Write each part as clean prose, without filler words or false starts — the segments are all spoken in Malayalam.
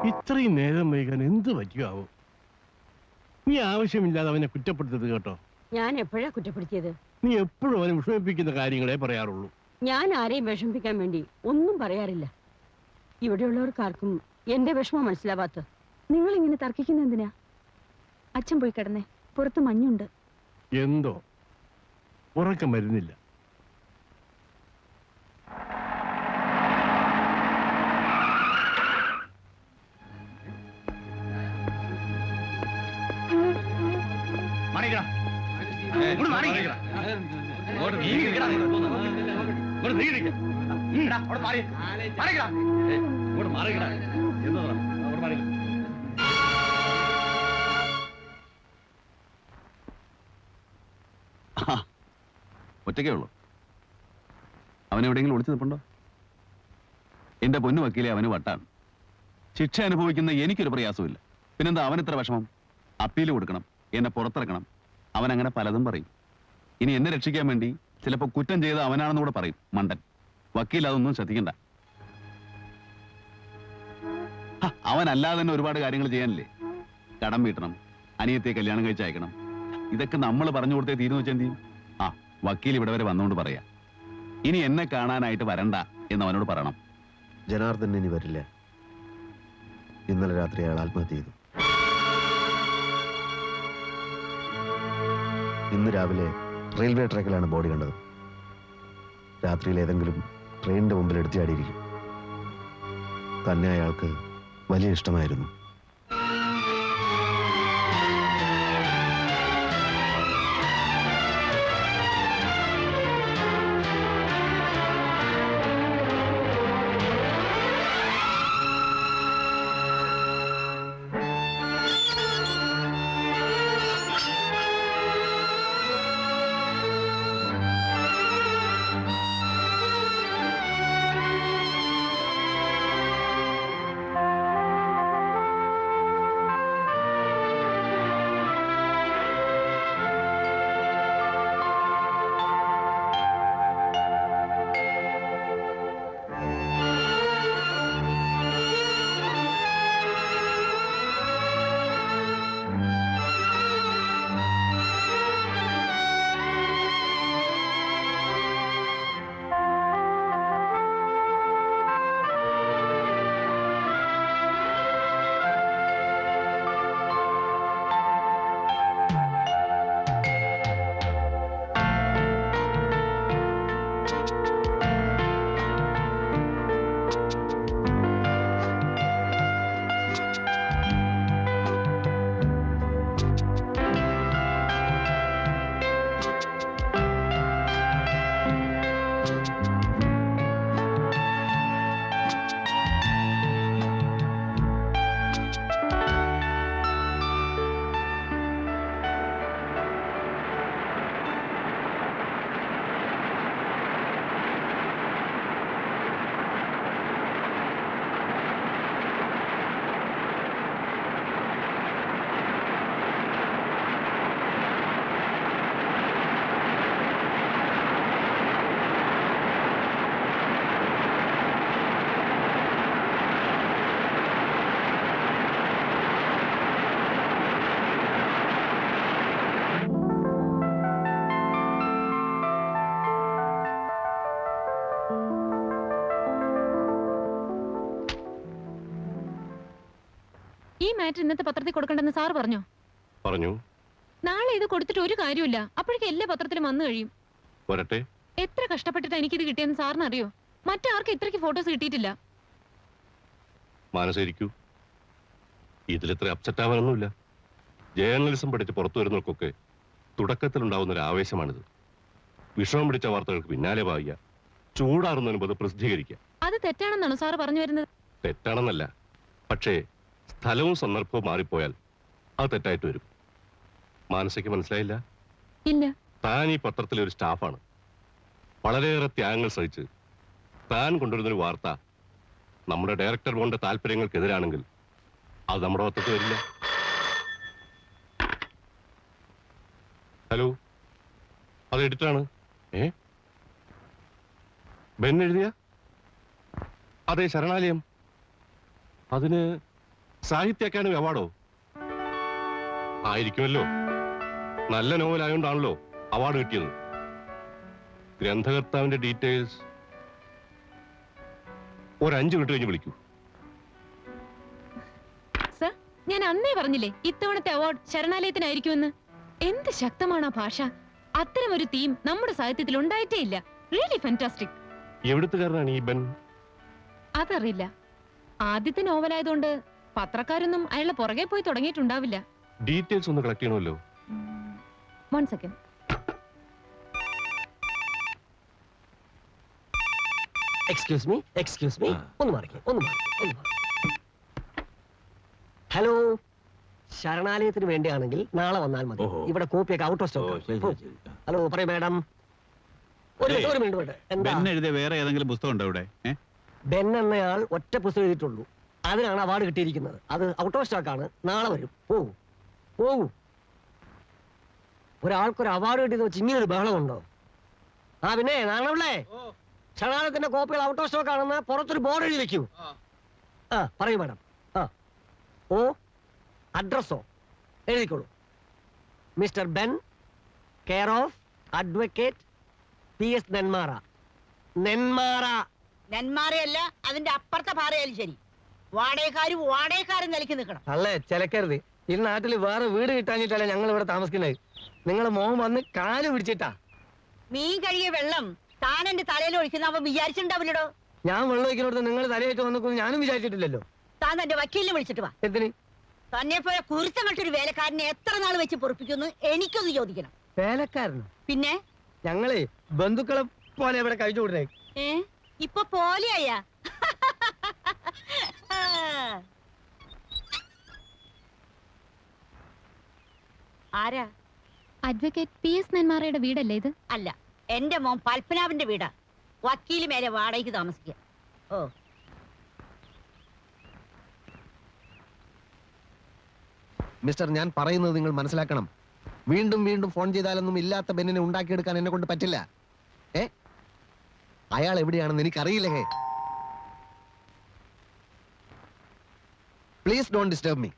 ഇത്രയും നേരം വൈകാൻ എന്ത് പറ്റിയാവോ? നീ ആവശ്യമില്ലാതെ അവനെ കുറ്റപ്പെടുത്തരുത് കേട്ടോ. ഞാൻ എപ്പോഴാ കുറ്റപ്പെടുത്തിയത്? നീ എപ്പോഴും അവനെ വിഷമിപ്പിക്കുന്ന കാര്യങ്ങളെ പറയാറുള്ളൂ. ഞാൻ ആരെയും വിഷമിപ്പിക്കാൻ വേണ്ടി ഒന്നും പറയാറില്ല. ഇവിടെയുള്ളവർക്കാർക്കും എന്റെ വിഷമം മനസ്സിലാവാത്ത. നിങ്ങൾ ഇങ്ങനെ തർക്കിക്കുന്ന എന്തിനാ? അച്ഛൻ പോയി കിടന്നേ, പുറത്ത് മഞ്ഞുണ്ട്. എന്തോ ഉറക്കം വരുന്നില്ല. ഒറ്റയ്ക്കേ ഉള്ളൂ. അവനെവിടെയെങ്കിലും ഒളിച്ചു നിൽപ്പുണ്ടോ? എന്റെ പൊന്നു വക്കീലെ, അവന് വട്ടാണ്. ശിക്ഷ അനുഭവിക്കുന്ന എനിക്കൊരു പ്രയാസമില്ല. പിന്നെന്താ അവൻ ഇത്ര വിഷമം? അപ്പീൽ കൊടുക്കണം, എന്നെ പുറത്തിറക്കണം. അവൻ അങ്ങനെ പലതും പറയും. ഇനി എന്നെ രക്ഷിക്കാൻ വേണ്ടി ചിലപ്പോൾ കുറ്റം ചെയ്ത് അവനാണെന്ന് കൂടെ പറയും. മണ്ടൻ വക്കീൽ, അതൊന്നും ശ്രദ്ധിക്കണ്ട. അവനല്ലാതെ തന്നെ ഒരുപാട് കാര്യങ്ങൾ ചെയ്യാനില്ലേ? കടം വീട്ടണം, അനിയത്തെ കല്യാണം കഴിച്ച് അയക്കണം. ഇതൊക്കെ നമ്മൾ പറഞ്ഞു കൊടുത്തേ തീരുന്നു വെച്ചാൽ എന്ത് ചെയ്യും? വക്കീൽ ഇവിടെ വരെ വന്നുകൊണ്ട് പറയാ, ഇനി എന്നെ കാണാനായിട്ട് വരണ്ട എന്ന് അവനോട് പറയണം. ജനാർദ്ദൻ ഇനി വരില്ല. ഇന്നലെ രാത്രി അയാൾ ആത്മഹത്യ ചെയ്തു. ഇന്ന് രാവിലെ റെയിൽവേ ട്രാക്കിലാണ് ബോഡി കണ്ടത്. രാത്രിയിൽ ഏതെങ്കിലും ട്രെയിനിന്റെ മുമ്പിൽ എടുത്തിയാടിയിരിക്കും. തന്നെ അയാൾക്ക് വലിയ ഇഷ്ടമായിരുന്നു. ഈ മാറ്റർ ഇന്നത്തെ പത്രത്തിൽ കൊടുക്കണ്ടെന്ന് സാർ പറഞ്ഞോ? പറഞ്ഞു. നാളെ ഇത് കൊടുത്തിട്ട് ഒരു കാര്യമില്ല. അപ്പോഴേക്കും എല്ലാ പത്രത്തിലും വന്നു കഴിയും. വരട്ടെ. എത്ര കഷ്ടപ്പെട്ടിട്ട് എനിക്കിത് കിട്ടിയെന്ന് സാറിന് അറിയോ? മറ്റാർക്കും ഇത്രയ്ക്ക് ഫോട്ടോസ് കിട്ടിയിട്ടില്ല. മനസ്സിരിക്കൂ, ഇതിലിത്ര അപ്സെറ്റ് ആവാനൊന്നുമില്ല. ജേർണലിസം പഠിച്ച് പുറത്തു വരുന്നവർക്കൊക്കെ തുടക്കത്തിലുണ്ടാവുന്ന ഒരു ആവേശമാണിത്. വിഷമം പിടിച്ച വാർത്തകൾക്ക് പിന്നാലെ പായുക, ചൂടാറുന്നതിന് മുമ്പ് പ്രസിദ്ധീകരിക്കുക. അത് തെറ്റാണെന്നാണോ സാറ് പറഞ്ഞു വരുന്നത്? തെറ്റാണെന്നല്ല, പക്ഷേ സ്ഥലവും സന്ദർഭവും മാറിപ്പോയാൽ അത് തെറ്റായിട്ട് വരും. മാനസിക്ക് മനസ്സിലായില്ല? ഇല്ല. താൻ ഈ പത്രത്തിലെ ഒരു സ്റ്റാഫാണ്. വളരെയേറെ ത്യാഗങ്ങൾ സഹിച്ച് താൻ കൊണ്ടുവരുന്നൊരു വാർത്ത നമ്മുടെ ഡയറക്ടർ ബോർഡിന്റെ താല്പര്യങ്ങൾക്കെതിരാണെങ്കിൽ അത് നമ്മുടെ പത്രത്തിൽ വരില്ല. ഹലോ, അത് എഡിറ്ററാണ്. ബെൻ എഴുതിയ? അതെ, ശരണാലയം. അതിന് സാഹിത്യ അക്കാദമി അവാർഡോ? ആയിരിക്കുമല്ലോ. നല്ല നോവലായോണ്ടാണല്ലോ അവാർഡ് കിട്ടിയത്. ഗ്രന്ഥകർത്താവിന്റെ ഡീറ്റെയിൽസ് ഒരു 5 മിനിറ്റ് കഴിഞ്ഞ് വിളിക്കൂ. സർ, ഞാൻ അന്നേ പറഞ്ഞില്ലേ ഇത്തവണത്തെ അവാർഡ് ശരണാലയത്തിനായിരിക്കുമെന്ന്. എന്ത് ശക്തമാണ് ആ ഭാഷ. അത്തരം ഒരു തീം നമ്മുടെ സാഹിത്യത്തിൽ ഉണ്ടായിട്ടേ ഇല്ല. Really fantastic. എവിടുത്തുകാരനാണ് ഈ ബെൻ? അതറിയില്ല. ആദ്യത്തെ നോവലായതുകൊണ്ട് പത്രക്കാരൊന്നും അയാളുടെ പുറകെ പോയി തുടങ്ങിയിട്ടുണ്ടാവില്ല. ഡീറ്റെയിൽസ് ഒന്ന് കളക്ട് ചെയ്യണമല്ലോ. 1 സെക്കൻഡ്. എക്സ്ക്യൂസ് മീ ഒന്ന് മാറിക്കേ. ഹലോ, ശരണാലയത്തിന് വേണ്ടിയാണെങ്കിൽ നാളെ വന്നാൽ മതി. ഇവിടെ കോപ്പിയൊക്കെ ഔട്ട് ഓഫ് സ്റ്റോക്ക്. ഹലോ, പറയൂ മാഡം. ഒരു മിനിറ്റ്. എന്താ എഴുതിയ വേറെ ഏതെങ്കിലും പുസ്തകം ഉണ്ടോ ഇവിടെ? ബെൻ എന്നയാൾ ഒറ്റ പുസ്തകം എഴുതിയിട്ടുള്ളൂ. അതിനാണ് അവാർഡ് കിട്ടിയിരിക്കുന്നത്. അത് ഔട്ട് ഓഫ് സ്റ്റോക്ക് ആണ്. നാളെ വരും. പോകൂ. ഒരാൾക്കൊരു അവാർഡ് കിട്ടിയെന്ന് വെച്ച് ഇങ്ങനെ ഒരു ബഹളമുണ്ടോ? ആ പിന്നെ നാണല്ലേ, ശരണാലയത്തിന്റെ കോപ്പികൾ ഔട്ട് ഓഫ് സ്റ്റോക്ക് ആണെന്ന് പുറത്തൊരു ബോർഡ് എഴുതി വെക്കൂ. ആ പറയൂ മാഡം. അഡ്രസ്സോ എഴുതിക്കോളൂ. Mister Ben, care of advocate PS Nenmara. നെന്മാറയല്ല, അതിന്റെ അപ്പുറത്തെ പാറയാലും ശരി. വാടകക്കാരും നിലയ്ക്ക് നിൽക്കണം. അല്ലേ ചിലക്കരുത്. ഈ നാട്ടിൽ വേറെ വീട് കിട്ടാഞ്ഞിട്ടല്ല ഞങ്ങൾ ഇവിടെ താമസിക്കുന്നത്. നിങ്ങളെ മോഹം വന്ന് കാല് പിടിച്ചിട്ടാ. മീൻ കഴുകിയ വെള്ളം താൻ എന്റെ തലയിൽ ഒഴിക്കുന്ന അവൻ വിചാരിച്ചിട്ടുണ്ടാവില്ലടോ. ഞാൻ വെള്ളം ഒഴിക്കുന്നിടത്ത് നിങ്ങൾ തലയായിട്ട് വന്നിക്കൊന്നും ഞാനും വിചാരിച്ചിട്ടില്ലല്ലോ. താൻ തന്റെ വക്കീലിനെ വിളിച്ചിട്ട് വാ. എന്തിന്? തന്നെ പോലെ കുരുത്തങ്ങട്ടൊരു വേലക്കാരനെ എത്ര നാൾ വെച്ച് പൊറപ്പിക്കുന്നു എനിക്കൊന്ന് ചോദിക്കണം. വേലക്കാരനോ? പിന്നെ ഞങ്ങളെ ബന്ധുക്കളെ പോലെ ഇവിടെ കഴിച്ചു വിടണേ. ഇപ്പൊ പോലെയായ ആരാ? അഡ്വക്കേറ്റ് PS നെന്മാറയുടെ വീടല്ലേ ഇത്? അല്ല, എന്റെ മോൻ പത്മനാഭന്റെ വീടാ. വക്കീല് മേലെ വാടകയ്ക്ക് താമസിക്കുക. മിസ്റ്റർ, ഞാൻ പറയുന്നത് നിങ്ങൾ മനസ്സിലാക്കണം. വീണ്ടും വീണ്ടും ഫോൺ ചെയ്താലൊന്നും ഇല്ലാത്ത ബെന്നിനെ ഉണ്ടാക്കിയെടുക്കാൻ എന്നെ കൊണ്ട് പറ്റില്ല. അയാൾ എവിടെയാണെന്ന് എനിക്കറിയില്ലേ. Please don't disturb me.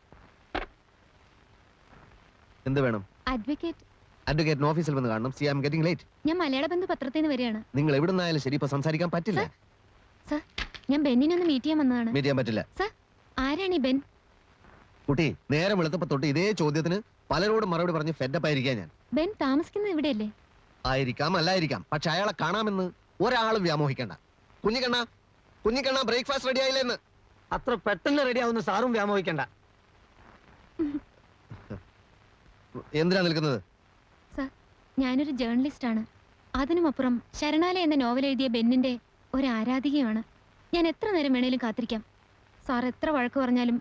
എന്ത് വേണം? അഡ്വക്കേറ്റ് ഓഫീസിൽ വന്ന് കാണണം. See I am getting late. ഞാൻ മലയാള ബന്ധു പത്രത്തിൽ നിന്ന് വരികയാണ്. നിങ്ങൾ എവിടെ നിന്നായാലും ശരി, ഇപ്പൊ സംസാരിക്കാൻ പറ്റില്ല. സർ, ഞാൻ ബെന്നിനെ ഒന്ന് മീറ്റ് ചെയ്യാൻ വന്നതാണ്. മീറ്റ് ചെയ്യാൻ പറ്റില്ല. സർ, ആരാണ് ഈ ബെൻ? കുട്ടി, നേരം വെളുത്തപ്പോ തൊട്ട് ഇതേ ചോദ്യത്തിന് പലരോടും മറുപടി പറഞ്ഞ് ഫെഡപ്പ് ആയിരിക്കാം ഞാൻ. ബെൻ താമസിക്കുന്നത് ഇവിടെയല്ലേ? ആയിരിക്കാം, അല്ലായിരിക്കാം. പക്ഷെ അയാളെ കാണാമെന്ന് ഒരാളും വ്യാമോഹിക്കണ്ട. Kunhikkanna breakfast ready ആയില്ലെന്ന്. അത്ര പെട്ടെന്ന് റെഡി ആവുന്ന സാറും വ്യാമോഹിക്കണ്ട. എന്തിനാ നിൽക്കുന്നത്? സർ, ഞാനൊരു ജേർണലിസ്റ്റ് ആണ്. അതിനുമപ്പുറം ശരണാലയ എന്ന നോവൽ എഴുതിയ ബെന്നിന്റെ ഒരു ആരാധികയാണ്. ഞാൻ എത്ര നേരം വേണേലും കാത്തിരിക്കാം. സാർ എത്ര വഴക്ക് പറഞ്ഞാലും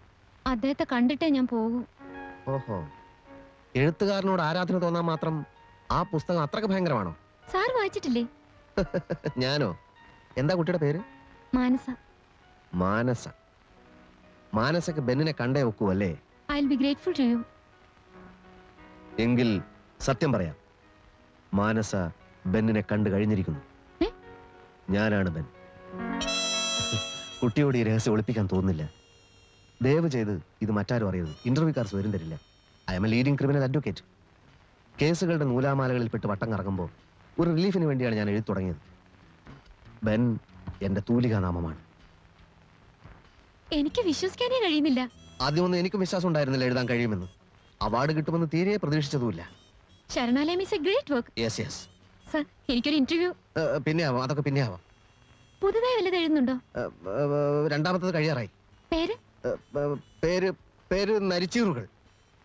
അദ്ദേഹത്തെ കണ്ടിട്ടേ ഞാൻ പോകൂ. ഓഹോ, എഴുത്തുകാരനോട് ആരാധന തോന്നാൻ മാത്രം ആ പുസ്തകം അത്രക്ക് ഭയങ്കരമാണോ? സാർ വായിച്ചിട്ടില്ലേ? ഞാനോ? എന്താ കുട്ടിയുടെ പേര്? മാനസ. മാനസക്ക് ബെന്നിനെ കണ്ടേ ഒക്കൂ അല്ലേ? I will be grateful to you. എങ്കിൽ സത്യം പറയാം, മാനസ ബെന്നിനെ കണ്ടു കഴിഞ്ഞിരിക്കുന്നു. ഞാനാണ് ബെൻ. കുട്ടിയോട് ഈ രഹസ്യം ഒളിപ്പിക്കാൻ തോന്നുന്നില്ല. ദയവ് ചെയ്ത് ഇത് മറ്റാരും അറിയരുത്. ഇന്റർവ്യൂക്കാർ സ്വരം തരില്ല. I M A leading criminal advocate. കേസുകളുടെ നൂലാമാലകളിൽ പെട്ട് വട്ടം കറങ്ങുമ്പോൾ ഒരു റിലീഫിന് വേണ്ടിയാണ് ഞാൻ എഴുതി തുടങ്ങിയത്. ബെൻ എന്റെ തൂലികാനാമമാണ്. എനിക്ക് വിശ്വസിക്കാനേ കഴിയുന്നില്ല. ആദ്യമൊന്നും എനിക്കും വിശ്വാസം ഉണ്ടായിരുന്നില്ല എഴുതാൻ കഴിയുമെന്ന്. അവാർഡ് കിട്ടുമെന്ന് തീരെ പ്രതീക്ഷിച്ചതുമില്ല. Saranalayam is a great work. Yes yes. Sir, എനിക്കൊരു ഇന്റർവ്യൂ. പിന്നെ ആവാം, അതൊക്കെ പിന്നെ ആവാം. പുതുതായി വല്ലത് എഴുതുന്നുണ്ടോ? രണ്ടാമത്തത് കഴിയാറായി. പേര്? പേര് നരിച്ചീറുകൾ.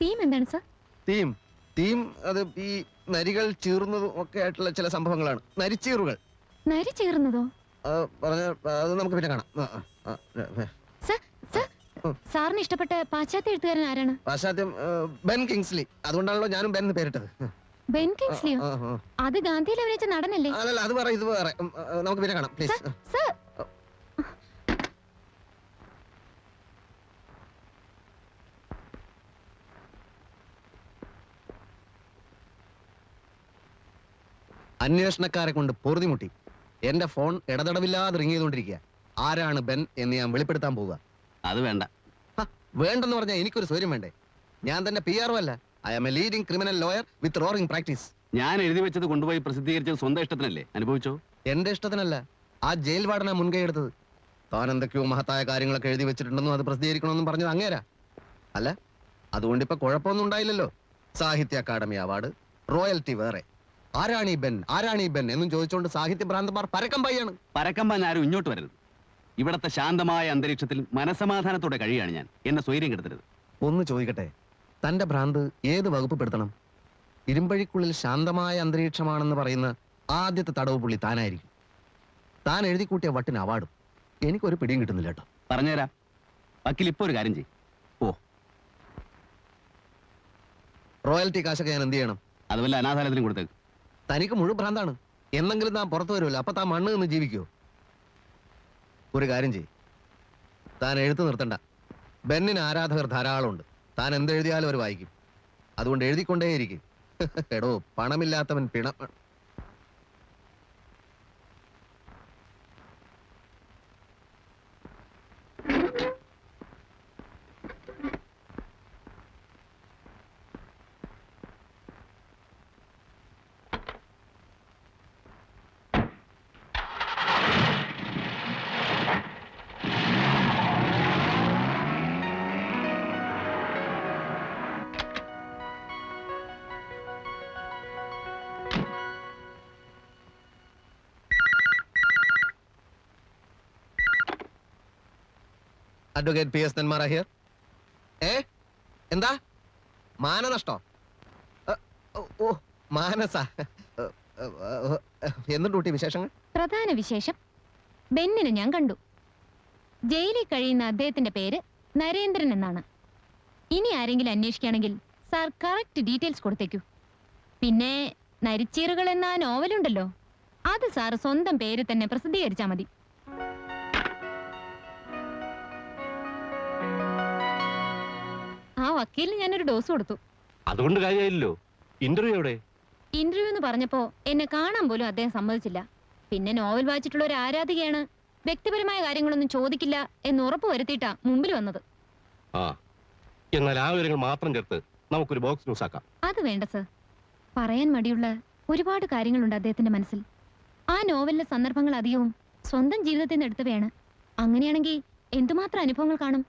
തീം എന്താണ് സർ? തീം അത് ഈ നരികൾ ചീറുന്നതും ഒക്കെ ആയിട്ടുള്ള ചില സംഭവങ്ങളാണ്. നരിച്ചീറുകൾ. നരി ചീറുന്നതോ? അത് നമുക്ക് പിന്നെ കാണാം. സാറിന് ഇഷ്ടപ്പെട്ട പാശ്ചാത്യ എഴുത്തുകാരൻ ആരാണ്? പാശ്ചാത്യം ബെൻ കിങ്സ്ലി. അതുകൊണ്ടാണല്ലോ ഞാനും ബെൻ പേരിട്ടത്. ബെൻ കിങ്സ്ലിയോ? അത് ഗാന്ധിയിൽ അഭിനയിച്ച നടനല്ലേ? അല്ലല്ല, അത് വേറെ, ഇത് വേറെ. നമുക്ക് പിന്നെ കാണാം പ്ലീസ്. സർ, അന്വേഷണക്കാരെ കൊണ്ട് പൊറുതിമുട്ടി. എന്റെ ഫോൺ ഇടതടവില്ലാതെ റിങ് ചെയ്തുകൊണ്ടിരിക്കുക. ആരാണ് ബെൻ എന്ന് ഞാൻ വെളിപ്പെടുത്താൻ പോവുക. അത് വേണ്ട. വേണ്ടെന്ന് പറഞ്ഞാൽ എനിക്കൊരു സൗകര്യം വേണ്ടേ? ഞാൻ തന്നെ PR അല്ല. I am a leading criminal lawyer with roaring practice. ഞാൻ എഴുതി വെച്ചത് കൊണ്ടുപോയി പ്രസിദ്ധീകരിച്ചത് സ്വന്തം ഇഷ്ടത്തിനല്ലേ? അനുഭവിച്ചോ? എന്റെ ഇഷ്ടത്തിനല്ല, ആ ജയിൽ വാർഡനാ മുൻകൈ എടുത്തത്. താൻ എന്തൊക്കെയോ മഹത്തായ കാര്യങ്ങളൊക്കെ എഴുതി വെച്ചിട്ടുണ്ടെന്നും അത് പ്രസിദ്ധീകരിക്കണമെന്നും പറഞ്ഞത് അങ്ങേരാ. അല്ല, അതുകൊണ്ട് ഇപ്പൊ കുഴപ്പമൊന്നും ഉണ്ടായില്ലല്ലോ. സാഹിത്യ അക്കാദമി അവാർഡ്, റോയൽറ്റി വേറെ. ആരാണീ ബെൻ എന്നും ചോദിച്ചുകൊണ്ട് സാഹിത്യ ഭ്രാന്തന്മാർ പരക്കം പായാണ്. പരക്കമ്പാൻ ആരും ഇങ്ങോട്ട് വരരുത്. ഇവിടത്തെ ശാന്തമായ അന്തരീക്ഷത്തിൽ മനസമാധാനത്തോടെ കഴിയാണ് ഞാൻ. എന്നെ സ്വൈര്യം കെടുത്തരുത്. ഒന്ന് ചോദിക്കട്ടെ, തന്റെ ഭ്രാന്ത് ഏത് വകുപ്പ് പെടുത്തണം? ഇരുമ്പഴിക്കുള്ളിൽ ശാന്തമായ അന്തരീക്ഷമാണെന്ന് പറയുന്ന ആദ്യത്തെ തടവ് പുള്ളി താനായിരിക്കും. താൻ എഴുതി കൂട്ടിയ വട്ടിന് അവാർഡും. എനിക്കൊരു പിടിയും കിട്ടുന്നില്ല കേട്ടോ. പറഞ്ഞുതരാം. വക്കീൽ ഇപ്പൊ ഒരു കാര്യം ചെയ്യും. റോയൽറ്റി കാശൊക്കെ ഞാൻ എന്ത് ചെയ്യണം? അതുപോലെ അനാഥാലയത്തിനും കൊടുത്തേക്ക്. തനിക്ക് മുഴുവൻ ഭ്രാന്താണ്. എന്നെങ്കിലും താൻ പുറത്തു വരുമല്ലോ, അപ്പൊ താൻ മണ്ണ് നിന്ന് ജീവിക്കുമോ? ഒരു കാര്യം ചെയ്യും, താൻ എഴുത്ത് നിർത്തണ്ട. ബെന്നിന് ആരാധകർ ധാരാളമുണ്ട്. താൻ എന്തെഴുതിയാലും അവർ വായിക്കും. അതുകൊണ്ട് എഴുതിക്കൊണ്ടേയിരിക്കും. എടോ, പണമില്ലാത്തവൻ പിണ. Advocate PS Nenmara here. എന്താ മാനനഷ്ടോ? ഓ, മാനസ. എന്തുണ്ട് കുട്ടി വിശേഷങ്ങൾ? പ്രധാന വിശേഷം, ബെന്നിനെ ഞാൻ കണ്ടു. ജയിലിൽ കഴിയുന്ന അദ്ദേഹത്തിന്റെ പേര് നരേന്ദ്രൻ എന്നാണ്. ഇനി ആരെങ്കിലും അന്വേഷിക്കുകയാണെങ്കിൽ സാർ കറക്റ്റ് ഡീറ്റെയിൽസ് കൊടുത്തേക്കൂ. പിന്നെ നരിച്ചീറുകൾ എന്ന നോവലുണ്ടല്ലോ, അത് സാർ സ്വന്തം പേര് തന്നെ പ്രസിദ്ധീകരിച്ചാൽ മതി. ആ വക്കീലിന് ഞാനൊരു ഡോസ് കൊടുത്തു. അതുകൊണ്ട് കാര്യമായില്ലോ. ഇന്റർവ്യൂ എവിടെ? ഇന്റർവ്യൂ എന്ന് പറഞ്ഞപ്പോ എന്നെ കാണാൻ പോലും അദ്ദേഹം സമ്മതിച്ചില്ല. പിന്നെ നോവൽ വായിച്ചിട്ടുള്ള ഒരു ആരാധികയാണ്, വ്യക്തിപരമായ കാര്യങ്ങളൊന്നും ചോദിക്കില്ല എന്ന് ഉറപ്പ് വരുത്തിയിട്ടാ മുമ്പിൽ വന്നത്. ആ, എന്നാൽ ആ വിവരങ്ങൾ മാത്രം ചേർത്ത് നമുക്കൊരു ബോക്സ് ന്യൂസ് ആക്കാം. അത് വേണ്ട സർ. പറയാൻ മടിയുള്ള ഒരുപാട് കാര്യങ്ങളുണ്ട് അദ്ദേഹത്തിന്റെ മനസ്സിൽ. ആ നോവലിലെ സന്ദർഭങ്ങൾ അധികവും സ്വന്തം ജീവിതത്തിൽ നിന്ന് എടുത്തവയാണ്. അങ്ങനെയാണെങ്കിൽ എന്തുമാത്രം അനുഭവങ്ങൾ കാണും.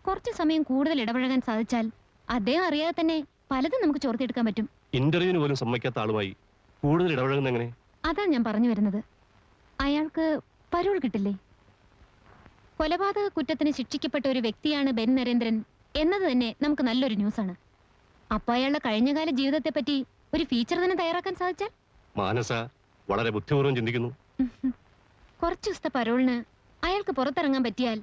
കുറച്ച് സമയം കൂടുതൽ ഇടപഴകാൻ സാധിച്ചാൽ അദ്ദേഹം അറിയാതെ തന്നെ പലതും നമുക്ക് ചോർത്തിയെടുക്കാൻ പറ്റും. ഇന്റർവ്യൂവിന് പോലും സമ്മതിക്കാത്ത ആളുമായി കൂടുതൽ ഇടപഴകുന്ന എങ്ങനെ? അതാ ഞാൻ പറഞ്ഞു വരുന്നത്. അയാൾക്ക് പരോൾ കിട്ടില്ലേ? കൊലപാതക കുറ്റത്തിന് ശിക്ഷിക്കപ്പെട്ട ഒരു വ്യക്തിയാണ് ബെൻ നരേന്ദ്രൻ എന്നത് തന്നെ നമുക്ക് നല്ലൊരു ന്യൂസാണ്. അപ്പൊ അയാളുടെ കഴിഞ്ഞകാല ജീവിതത്തെ പറ്റി ഒരു ഫീച്ചർ തന്നെ തയ്യാറാക്കാൻ സാധിച്ചാൽ? മാനസ വളരെ ബുദ്ധിപൂർവ്വം ചിന്തിക്കുന്നു. കുറച്ചു ദിവസത്തെ പരോളിന് അയാൾക്ക് പുറത്തിറങ്ങാൻ പറ്റിയാൽ